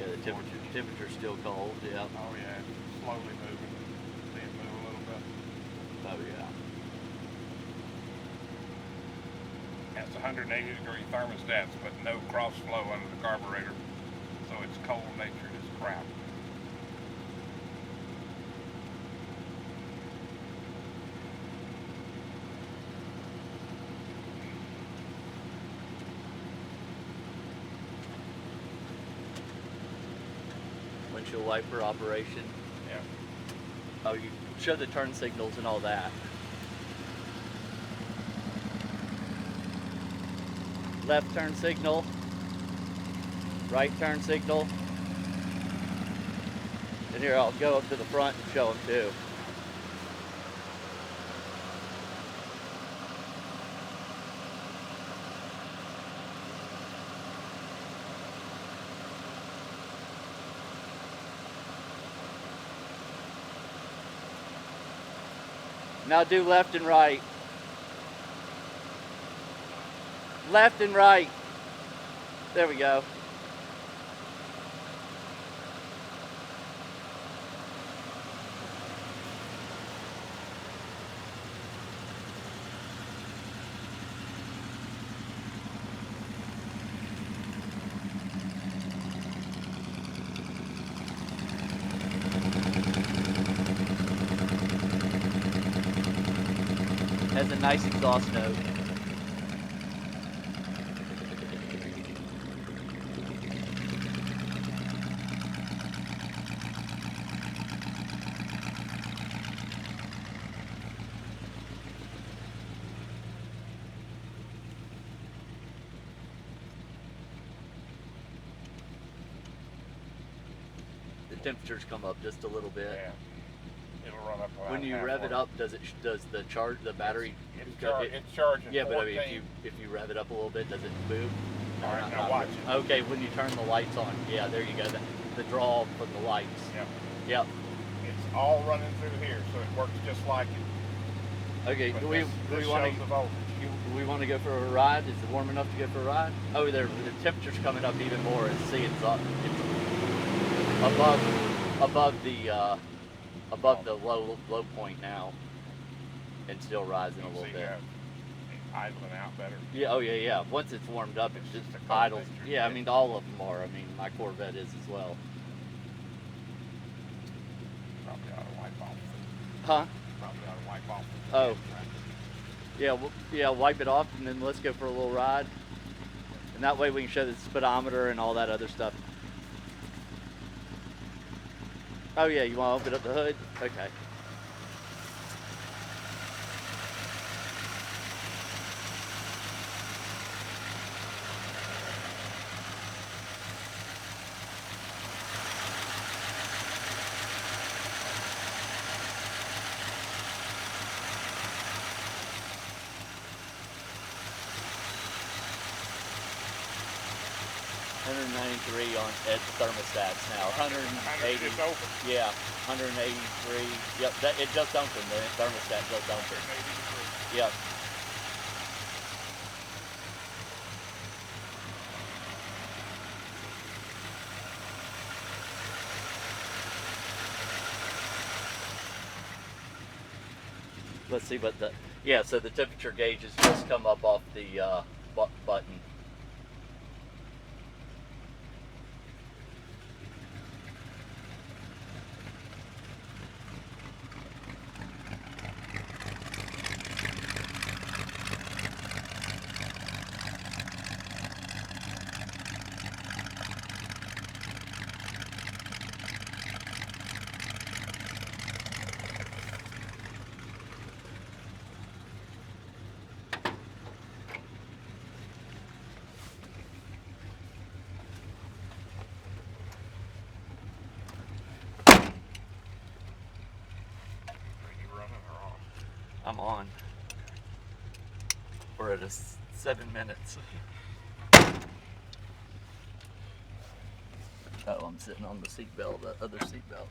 Yeah, the temperature's still cold. Yeah. Oh yeah, it's slowly moving. See it move a little bit. Oh yeah. That's 180-degree thermostats, but no cross flow under the carburetor, so it's cold natured as crap. Windshield wiper operation. Yeah. Oh, you show the turn signals and all that. Left turn signal. Right turn signal. And here, I'll go up to the front and show them too. Now do left and right. Left and right. There we go. Has a nice exhaust note. The temperatures come up just a little bit. Yeah. It'll run up. When you rev it up, does the battery? It's charging. Yeah, 14. but I mean, if you rev it up a little bit, does it move? All right, now watch it. Okay, when you turn the lights on, yeah, there you go. The draw from the lights. Yep. Yep. It's all running through here, so it works just like it. Okay. But Do this we want shows the voltage. to go for a ride? Is it warm enough to go for a ride? Oh, the temperature's coming up even more. It's up. It's above the low point now, and still rising a little bit. Idling out better. Yeah. Oh yeah. Once it's warmed up, it's just idles. Yeah. I mean, all of them are. I mean, my Corvette is as well. Probably ought to wipe off. Huh? Probably ought to wipe off. Oh. Yeah. Wipe it off, and then let's go for a little ride. And that way we can show the speedometer and all that other stuff. Oh yeah, you want to open up the hood? Okay. $193 on at the thermostats now. 180. It's open. Yeah, 183. Yep, it just opened. The thermostat just opened. 180 degrees. Yep. Let's see what so the temperature gauge has just come up off the button. I'm on. We're at 7 minutes. Oh, I'm sitting on the seat belt, the other seat belt.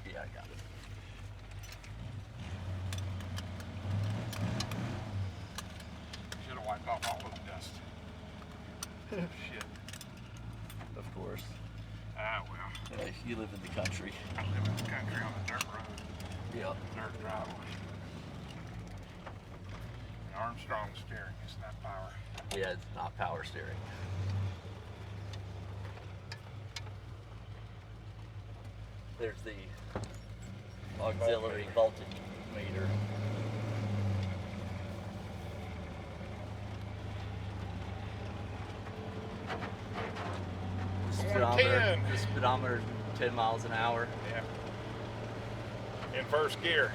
Yeah, I got it. Should have wiped off all of the dust. Shit. Of course. Ah, well. Hey, you live in the country. I live in the country on a dirt road, Yep. dirt driveway. Armstrong steering, it's not power. Yeah, it's not power steering. There's the auxiliary voltage meter. The speedometer is 10 miles an hour. Yeah. In first gear.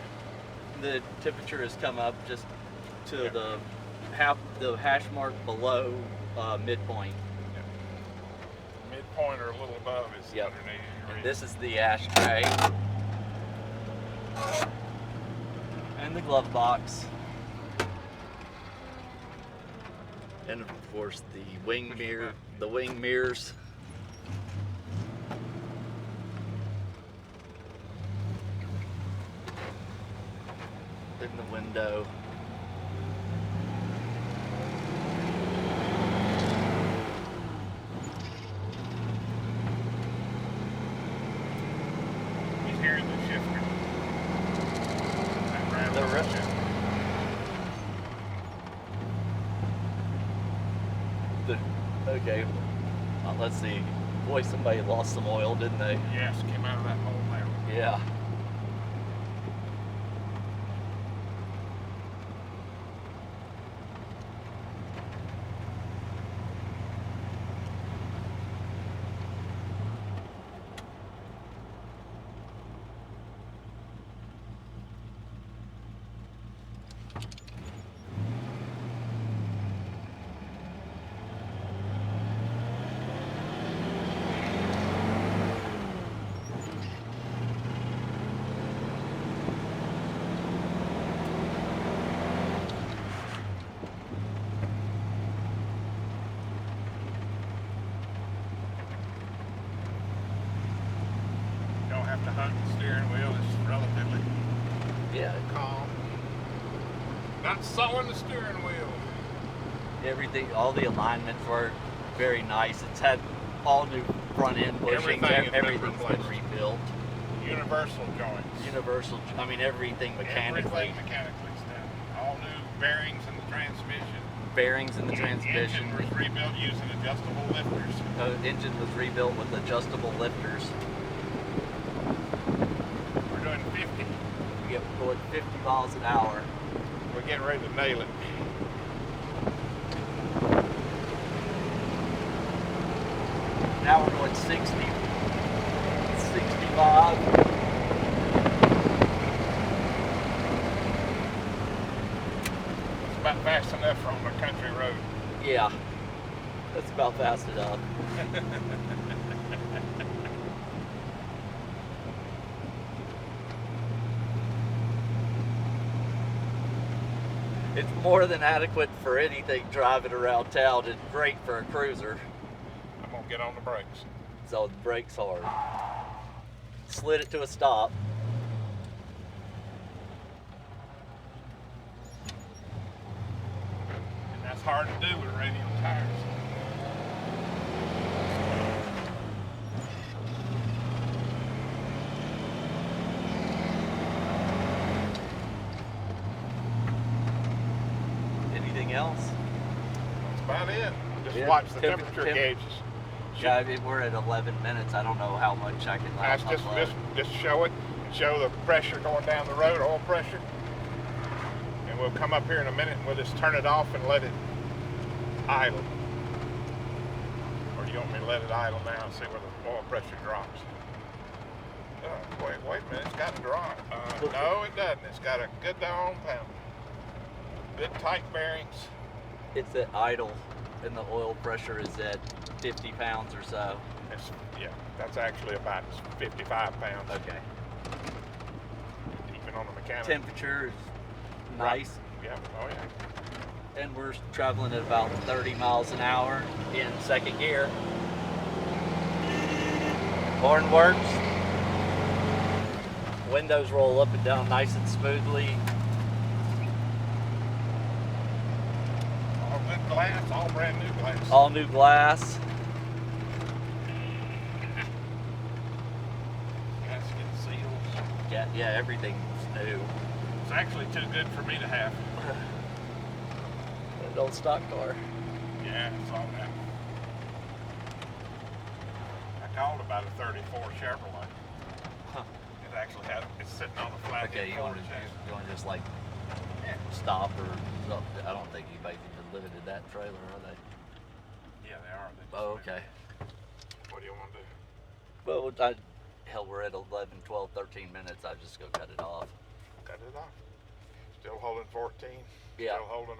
The temperature has come up just to Yeah. the hash mark below midpoint. Yeah. Midpoint or a little above is Yep. 180 degrees. And this is the ashtray. And the glove box. And of course the wing mirrors. In the window. He's hearing the shifter. That The rattling rip- shifter. Okay. Let's see. Boy, somebody lost some oil, didn't they? Yes, came out of that hole there. Yeah. You don't have to hunt the steering wheel. It's relatively Yeah. calm. Not sawing the steering wheel. Everything, all the alignments were very nice. It's had all new front end bushings. Everything has been Everything's been replaced. rebuilt. Universal joints. Universal, I mean everything mechanically. Everything mechanically is done. All new bearings in the transmission. Bearings in the The transmission. engine was rebuilt using adjustable lifters. The engine was rebuilt with adjustable lifters. We're doing 50. We get going 50 miles an hour. We're getting ready to nail it. Now we're going 60, 65. It's about fast enough on a country road. Yeah, that's about fast enough. It's more than adequate for anything driving around town and great for a cruiser. I'm gonna get on the brakes. So the brakes hard. Slid it to a stop. And that's hard to do with radial tires. Anything else? That's about it. Just Yeah, watch the temp- temperature temp- gauges. Yeah, I mean, we're at 11 minutes. I don't know how much I can That's last. just show it and show the pressure going down the road, oil pressure. And we'll come up here in a minute and we'll just turn it off and let it idle. Or do you want me to let it idle now and see where the oil pressure drops? Wait a minute, it's got to drop. No, it doesn't. It's got a good down pound. Good tight bearings. It's at idle, and the oil pressure is at 50 pounds or so. Yeah, that's actually about 55 pounds. Okay. Even on the mechanical. Temperature is nice, Yeah, oh yeah. and we're traveling at about 30 miles an hour in second gear. Horn works. Windows roll up and down nice and smoothly. All good glass, all brand new glass. All new glass. Gasket seals. Yeah, everything's new. It's actually too good for me to have. An old stock car. Yeah, it's all that. I called about a 34 Chevrolet. Huh. It actually had, it's sitting on the flat. Okay, you want to just like stop or something? I don't think anybody's even living in that trailer, are they? Yeah, they are. Oh, okay. What do you want to do? Well, hell, we're at 11, 12, 13 minutes. I just go cut it off. Cut it off. Still holding 14. Yeah. Still holding